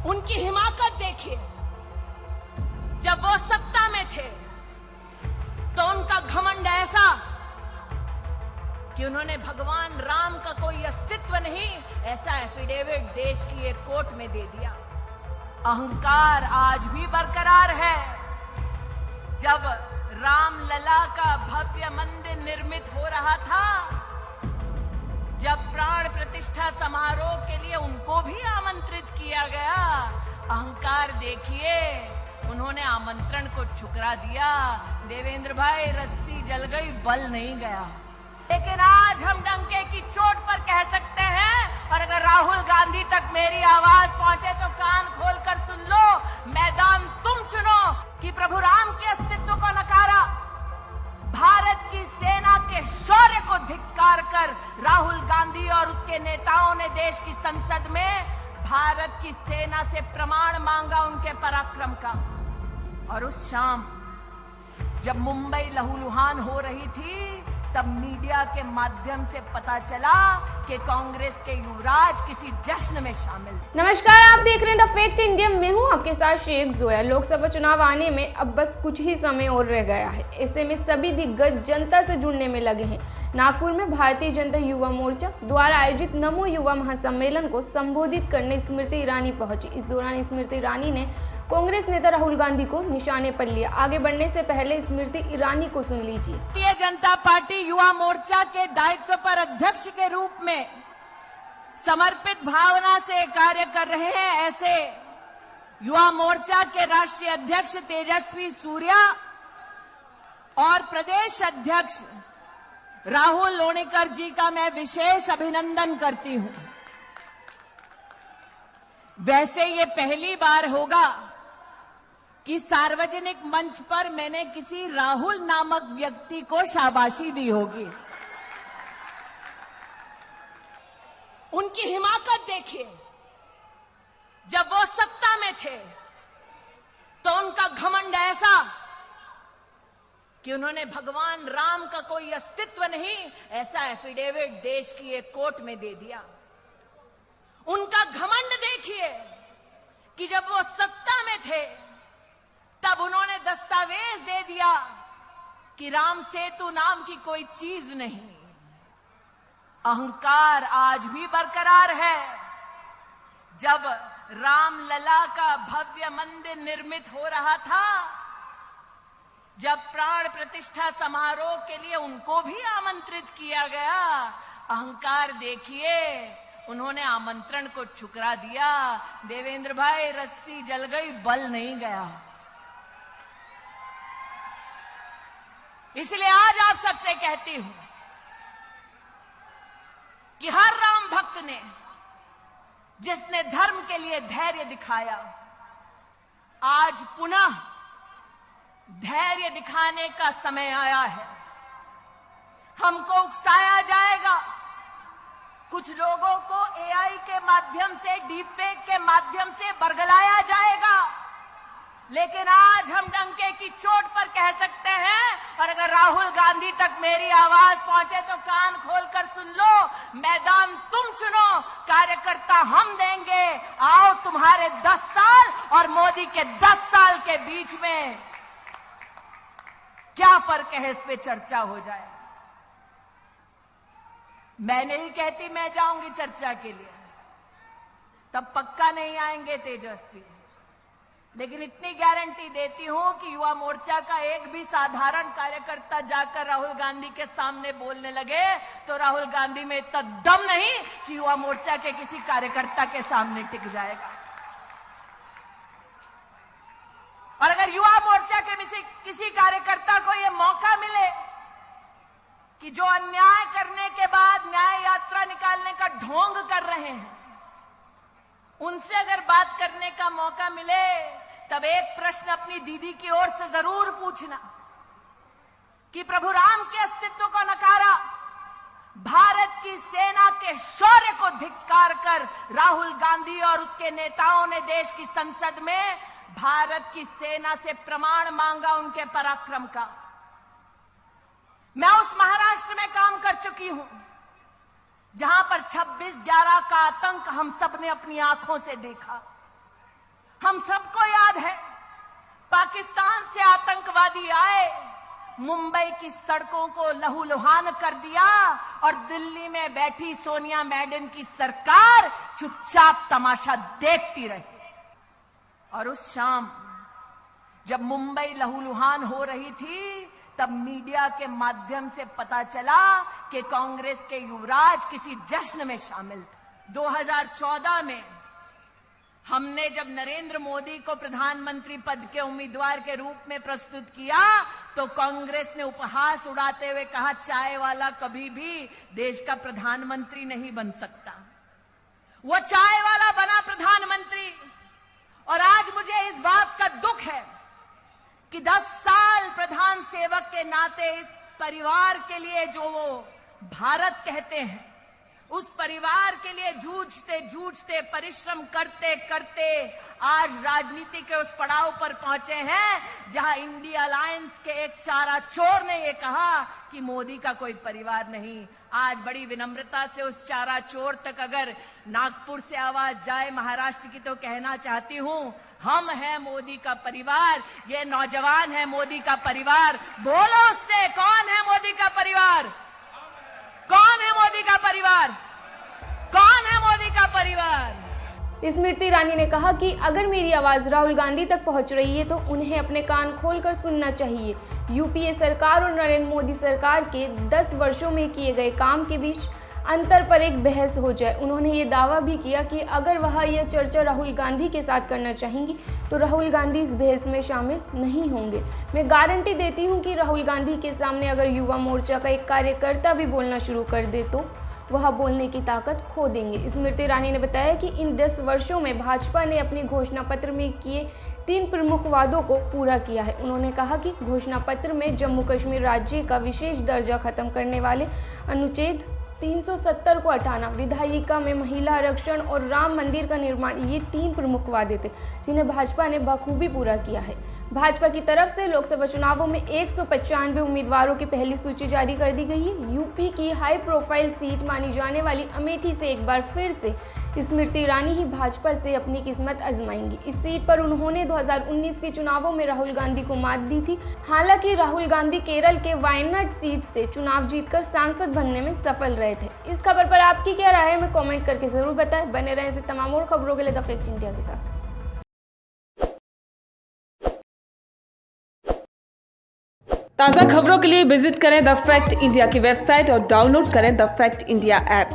उनकी हिमाकत देखिए। जब वो सत्ता में थे तो उनका घमंड ऐसा कि उन्होंने भगवान राम का कोई अस्तित्व नहीं ऐसा एफिडेविट देश की एक कोर्ट में दे दिया। अहंकार आज भी बरकरार है। जब रामलला का भव्य मंदिर निर्मित हो रहा था, जब प्राण प्रतिष्ठा समारोह के लिए उनको भी आमंत्रित किया गया, अहंकार देखिए, उन्होंने आमंत्रण को ठुकरा दिया। देवेंद्र भाई, रस्सी जल गई, बल नहीं गया। लेकिन आज हम डंके की चोट पर कह सकते हैं, और अगर राहुल गांधी तक मेरी आवाज पहुंचे तो कान खोलकर सुन लो, मैदान तुम चुनो कि प्रभु राम के अस्तित्व को नकारा, भारत की सेना के शौर्य को धिक्कार कर राहुल गांधी और उसके नेताओं ने देश की संसद में भारत की सेना से प्रमाण मांगा उनके पराक्रम का। और उस शाम जब मुंबई लहूलुहान हो रही थी, तब मीडिया के माध्यम से पता चला कि कांग्रेस के युवराज किसी जश्न में शामिल। नमस्कार, आप देख रहे हैं द फैक्ट इंडिया। मैं हूं आपके साथ शेख जोया। लोकसभा चुनाव आने में अब बस कुछ ही समय और रह गया है। ऐसे में सभी दिग्गज जनता से जुड़ने में लगे हैं। नागपुर में भारतीय जनता युवा मोर्चा द्वारा आयोजित नमो युवा महासम्मेलन को संबोधित करने स्मृति ईरानी पहुंची। इस दौरान स्मृति ईरानी ने कांग्रेस नेता राहुल गांधी को निशाने पर लिया। आगे बढ़ने से पहले स्मृति ईरानी को सुन लीजिए। भारतीय जनता पार्टी युवा मोर्चा के दायित्व पर अध्यक्ष के रूप में समर्पित भावना से कार्य कर रहे हैं, ऐसे युवा मोर्चा के राष्ट्रीय अध्यक्ष तेजस्वी सूर्या और प्रदेश अध्यक्ष राहुल लोणीकर जी का मैं विशेष अभिनंदन करती हूं। वैसे ये पहली बार होगा कि सार्वजनिक मंच पर मैंने किसी राहुल नामक व्यक्ति को शाबाशी दी होगी। उनकी हिमाकत देखिए। जब वो सत्ता में थे तो उनका घमंड ऐसा कि उन्होंने भगवान राम का कोई अस्तित्व नहीं ऐसा एफिडेविट देश की एक कोर्ट में दे दिया। उनका घमंड देखिए कि जब वो सत्ता में थे तब उन्होंने दस्तावेज दे दिया कि राम सेतु नाम की कोई चीज नहीं। अहंकार आज भी बरकरार है। जब रामलला का भव्य मंदिर निर्मित हो रहा था, जब प्राण प्रतिष्ठा समारोह के लिए उनको भी आमंत्रित किया गया, अहंकार देखिए, उन्होंने आमंत्रण को ठुकरा दिया। देवेंद्र भाई, रस्सी जल गई, बल नहीं गया। इसलिए आज आप सबसे कहती हूं कि हर राम भक्त ने, जिसने धर्म के लिए धैर्य दिखाया, आज पुनः धैर्य दिखाने का समय आया है। हमको उकसाया जाएगा, कुछ लोगों को एआई के माध्यम से, डीपफेक के माध्यम से बरगलाया जाएगा, लेकिन आज हम डंके की चोट पर कह सकते हैं, और अगर राहुल गांधी तक मेरी आवाज पहुंचे तो कान खोलकर सुन लो, मैदान तुम चुनो, कार्यकर्ता हम देंगे। आओ, तुम्हारे 10 साल और मोदी के 10 साल के बीच में क्या फर्क है, इस पे चर्चा हो जाए। मैं नहीं कहती मैं जाऊंगी चर्चा के लिए, तब पक्का नहीं आएंगे तेजस्वी, लेकिन इतनी गारंटी देती हूं कि युवा मोर्चा का एक भी साधारण कार्यकर्ता जाकर राहुल गांधी के सामने बोलने लगे तो राहुल गांधी में इतना दम नहीं कि युवा मोर्चा के किसी कार्यकर्ता के सामने टिक जाएगा। और अगर युवा मोर्चा के किसी कार्यकर्ता को यह मौका मिले कि जो अन्याय करने के बाद न्याय यात्रा निकालने का ढोंग कर रहे हैं, उनसे अगर बात करने का मौका मिले, तब एक प्रश्न अपनी दीदी की ओर से जरूर पूछना कि प्रभु राम के अस्तित्व को नकारा, भारत की सेना के शौर्य को धिक्कार कर राहुल गांधी और उसके नेताओं ने देश की संसद में भारत की सेना से प्रमाण मांगा उनके पराक्रम का। मैं उस महाराष्ट्र में काम कर चुकी हूं जहां पर 26/11 का आतंक हम सब ने अपनी आंखों से देखा। हम सबको याद है, पाकिस्तान से आतंकवादी आए, मुंबई की सड़कों को लहूलुहान कर दिया और दिल्ली में बैठी सोनिया मैडम की सरकार चुपचाप तमाशा देखती रही। और उस शाम जब मुंबई लहूलुहान हो रही थी, तब मीडिया के माध्यम से पता चला कि कांग्रेस के युवराज किसी जश्न में शामिल थे। 2014 में हमने जब नरेंद्र मोदी को प्रधानमंत्री पद के उम्मीदवार के रूप में प्रस्तुत किया, तो कांग्रेस ने उपहास उड़ाते हुए कहा, चाय वाला कभी भी देश का प्रधानमंत्री नहीं बन सकता। वो चाय वाला बना प्रधानमंत्री। और आज मुझे इस बात का दुख है कि 10 साल प्रधान सेवक के नाते इस परिवार के लिए जो वो भारत कहते हैं, उस परिवार के लिए जूझते जूझते परिश्रम करते करते आज राजनीति के उस पड़ाव पर पहुंचे हैं जहां इंडिया अलायंस के एक चारा चोर ने ये कहा कि मोदी का कोई परिवार नहीं। आज बड़ी विनम्रता से उस चारा चोर तक अगर नागपुर से आवाज जाए महाराष्ट्र की, तो कहना चाहती हूं, हम हैं मोदी का परिवार, ये नौजवान है मोदी का परिवार। बोलो उससे, कौन है मोदी का परिवार? कौन है मोदी का परिवार? कौन है मोदी का परिवार? स्मृति ईरानी ने कहा कि अगर मेरी आवाज़ राहुल गांधी तक पहुंच रही है तो उन्हें अपने कान खोलकर सुनना चाहिए। यूपीए सरकार और नरेंद्र मोदी सरकार के 10 वर्षों में किए गए काम के बीच अंतर पर एक बहस हो जाए। उन्होंने ये दावा भी किया कि अगर वह यह चर्चा राहुल गांधी के साथ करना चाहेंगी तो राहुल गांधी इस बहस में शामिल नहीं होंगे। मैं गारंटी देती हूं कि राहुल गांधी के सामने अगर युवा मोर्चा का एक कार्यकर्ता भी बोलना शुरू कर दे तो वह बोलने की ताकत खो देंगे। स्मृति ईरानी ने बताया कि इन 10 वर्षों में भाजपा ने अपने घोषणा पत्र में किए 3 प्रमुख वादों को पूरा किया है। उन्होंने कहा कि घोषणा पत्र में जम्मू कश्मीर राज्य का विशेष दर्जा खत्म करने वाले अनुच्छेद 370 को हटाना, विधायिका में महिला आरक्षण और राम मंदिर का निर्माण, ये 3 प्रमुख वादे थे जिन्हें भाजपा ने बखूबी पूरा किया है। भाजपा की तरफ से लोकसभा चुनावों में 195 उम्मीदवारों की पहली सूची जारी कर दी गई है। यूपी की हाई प्रोफाइल सीट मानी जाने वाली अमेठी से एक बार फिर से स्मृति ईरानी ही भाजपा से अपनी किस्मत आजमाएंगी। इस सीट पर उन्होंने 2019 के चुनावों में राहुल गांधी को मात दी थी। हालांकि राहुल गांधी केरल के वायनाड सीट से चुनाव जीतकर सांसद बनने में सफल रहे थे। इस खबर पर आपकी क्या राय है, हमें कमेंट करके जरूर बताएं। बने रहें ऐसे तमाम और खबरों के लिए द फैक्ट इंडिया के साथ। ताज़ा खबरों के लिए विजिट करें द फैक्ट इंडिया की वेबसाइट और डाउनलोड करें द फैक्ट इंडिया ऐप।